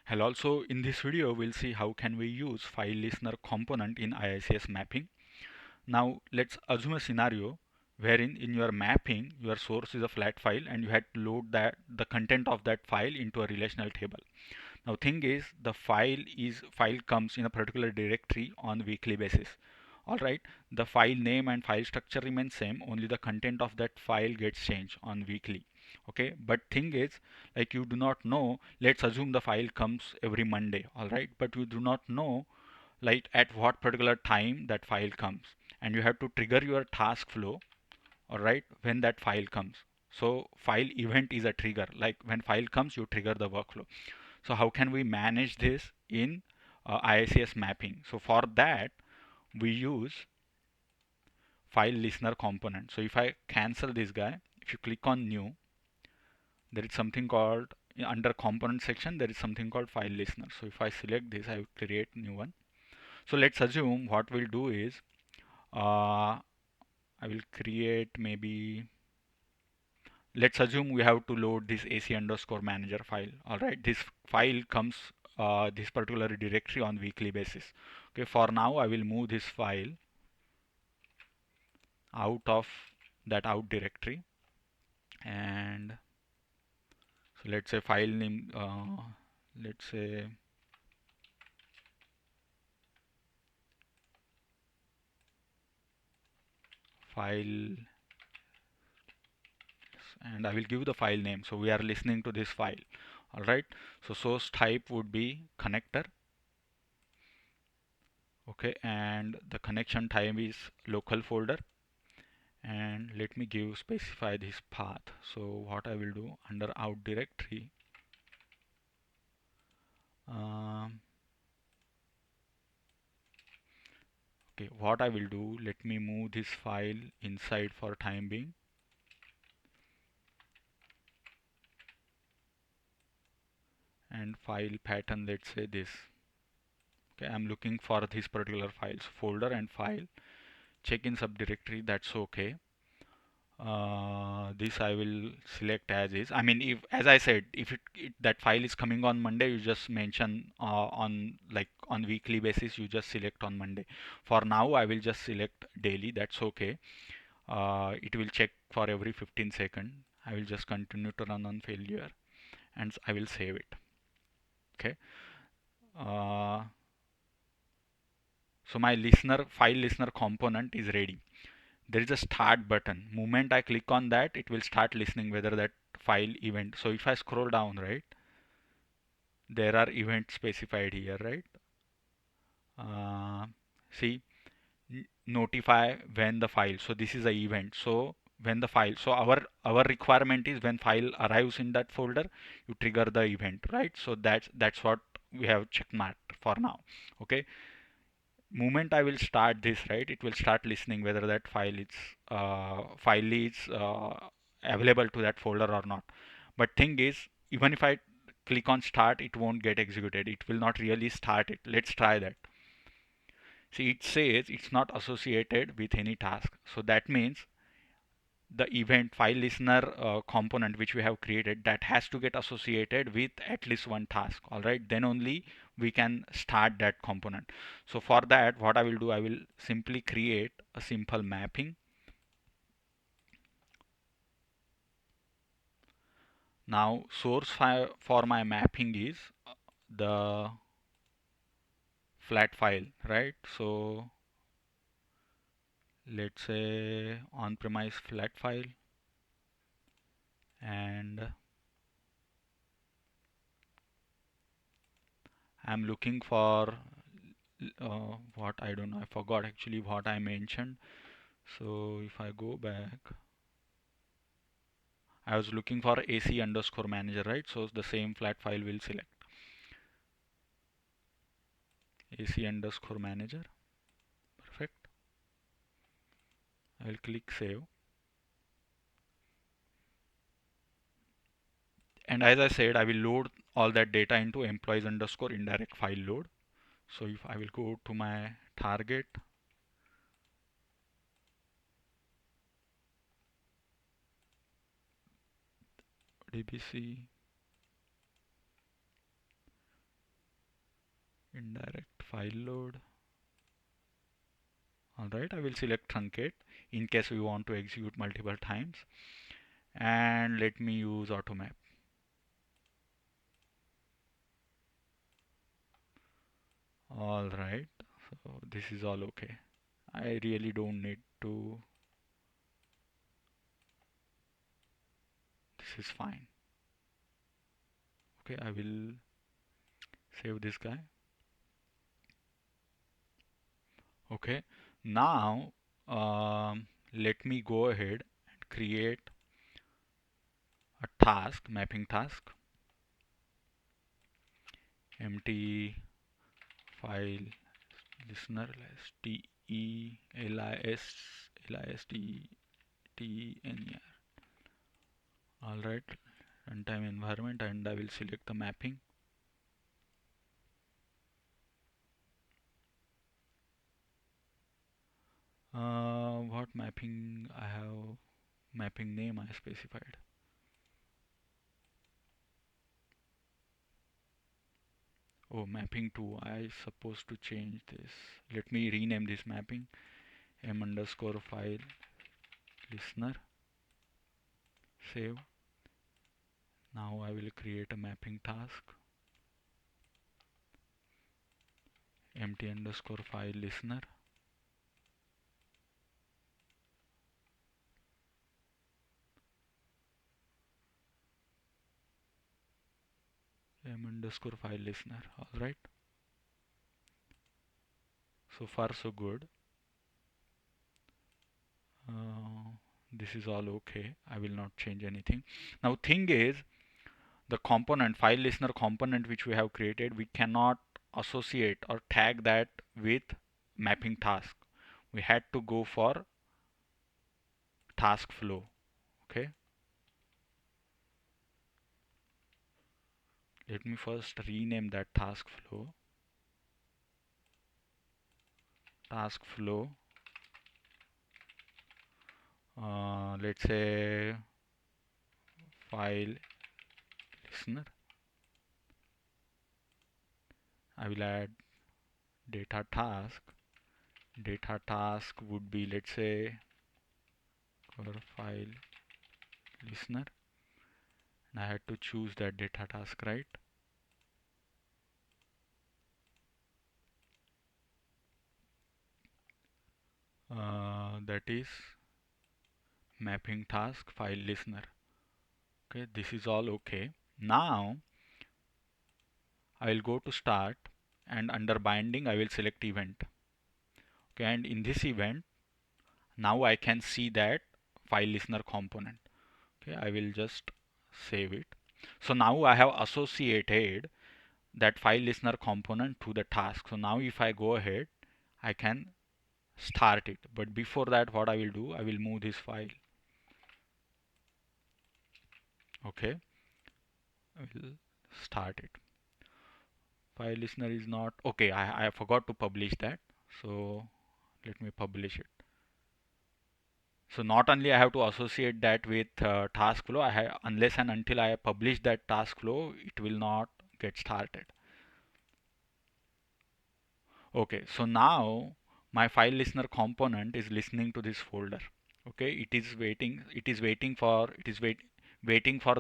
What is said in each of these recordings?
And also in this video we'll see how can we use file listener component in IICS mapping. Now let's assume a scenario wherein in your mapping your source is a flat file and you had to load the content of that file into a relational table. Now thing is the file comes in a particular directory on weekly basis. Alright, the file name and file structure remains same, only the content of that file gets changed on weekly. Okay, but thing is, like you do not know, let's assume the file comes every Monday, alright, but you do not know like at what particular time that file comes, and you have to trigger your task flow, alright, when that file comes. So file event is a trigger, like when file comes you trigger the workflow. So how can we manage this in IICS mapping? So for that we use file listener component. So if I cancel this guy, if you click on new, there is something called under component section there is something called file listener. So if I select this, I will create new one. So let's assume what we'll do is I will create maybe, let's assume we have to load this AC underscore manager file. All right, this file comes this particular directory on weekly basis. Okay, for now I will move this file out of that out directory, and so let's say file name, let's say file, and I will give the file name. So we are listening to this file. All right. So source type would be connector. Okay, and the connection type is local folder. And let me give specify this path. So what I will do under out directory. Um, okay, what I will do, let me move this file inside for time being. And file pattern, let's say this. Okay, I'm looking for this particular files folder and file. Check in subdirectory, that's okay. This I will select as is. I mean, if as I said, if that file is coming on Monday, you just mention on like on weekly basis, you just select on Monday. For now, I will just select daily. That's okay. It will check for every 15 seconds. I will just continue to run on failure, and I will save it. Okay. Uh, so my listener file listener component is ready. There is a start button. Moment I click on that, it will start listening whether that file event. So if I scroll down, right, there are events specified here, right? uh, See, notify when the file, so this is a event. So when the file, so our requirement is when file arrives in that folder, you trigger the event, right? So that's what we have check marked for now. Okay, moment I will start this, right, it will start listening whether that file is available to that folder or not. But thing is, even if I click on start, it won't get executed. It will not really start it. Let's try that. See, it says it's not associated with any task. So that means the event file listener component which we have created, that has to get associated with at least one task. All right, then only we can start that component. So for that, what I will do, I will simply create a simple mapping. Now source file for my mapping is the flat file, right? So let's say on-premise flat file, and I'm looking for what, I don't know, I forgot actually what I mentioned. So if I go back, I was looking for AC underscore manager, right? So the same flat file will select AC underscore manager. Perfect. I will click save. And as I said, I will load all that data into employees underscore indirect file load. So if I will go to my target, DBC, indirect file load. Alright, I will select truncate in case we want to execute multiple times, and let me use automap. Alright, so this is all okay. I really don't need to. This is fine. Okay, I will save this guy. Okay, now let me go ahead and create a task, mapping task, empty file listener, listner. All right, runtime environment, and I will select the mapping. What mapping I have? Mapping name I specified. Oh, mapping 2. I supposed to change this. Let me rename this mapping. M underscore file listener. Save. Now I will create a mapping task. Empty underscore file listener. M underscore file listener. Alright. So far so good. This is all okay. I will not change anything. Now thing is, the component file listener component which we have created, we cannot associate or tag that with mapping task. We had to go for task flow. Okay, let me first rename that task flow. Task flow, let's say file listener. I will add data task. Data task would be, let's say, for file listener, and I had to choose that data task, right? That is mapping task file listener. Okay, this is all okay. Now I will go to start, and under binding I will select event. Okay, and in this event now I can see that file listener component. Okay, I will just save it. So now I have associated that file listener component to the task. So now if I go ahead, I can start it. But before that, what I will do, I will move this file. Okay, I will start it. File listener is not okay. I forgot to publish that. So let me publish it. So not only I have to associate that with task flow, I have, unless and until I publish that task flow, it will not get started. Okay, so now my file listener component is listening to this folder. Okay, it is waiting for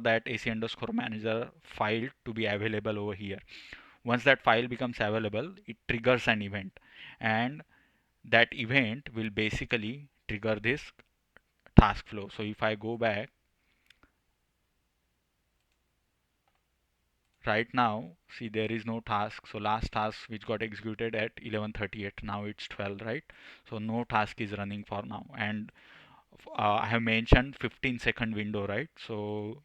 that AC underscore manager file to be available over here. Once that file becomes available, it triggers an event, and that event will basically trigger this task flow. So if I go back right now, see there is no task. So last task which got executed at 11:38, now it's 12, right? So no task is running for now, and I have mentioned 15-second window, right? So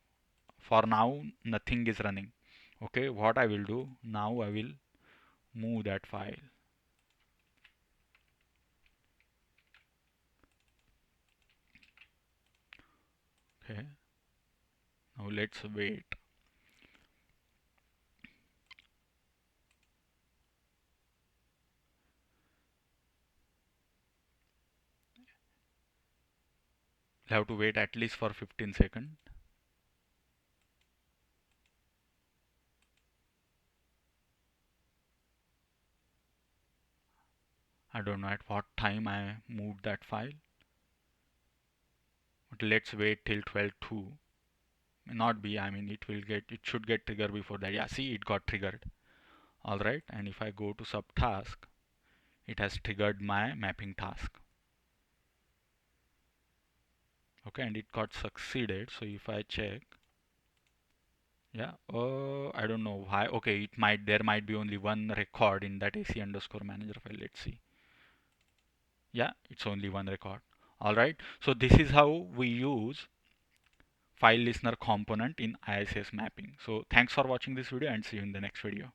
for now nothing is running. Okay, what I will do now, I will move that file. Okay, now let's wait. We'll have to wait at least for 15 seconds. I don't know at what time I moved that file, but let's wait till 12:02. Not be, I mean, it should get triggered before that. Yeah, see, it got triggered. All right, and if I go to subtask, it has triggered my mapping task. Okay, and it got succeeded. So if I check, yeah, I don't know why. Okay, there might be only one record in that AC underscore manager file. Let's see. Yeah, it's only one record. All right, so this is how we use file listener component in IICS mapping. So thanks for watching this video and see you in the next video.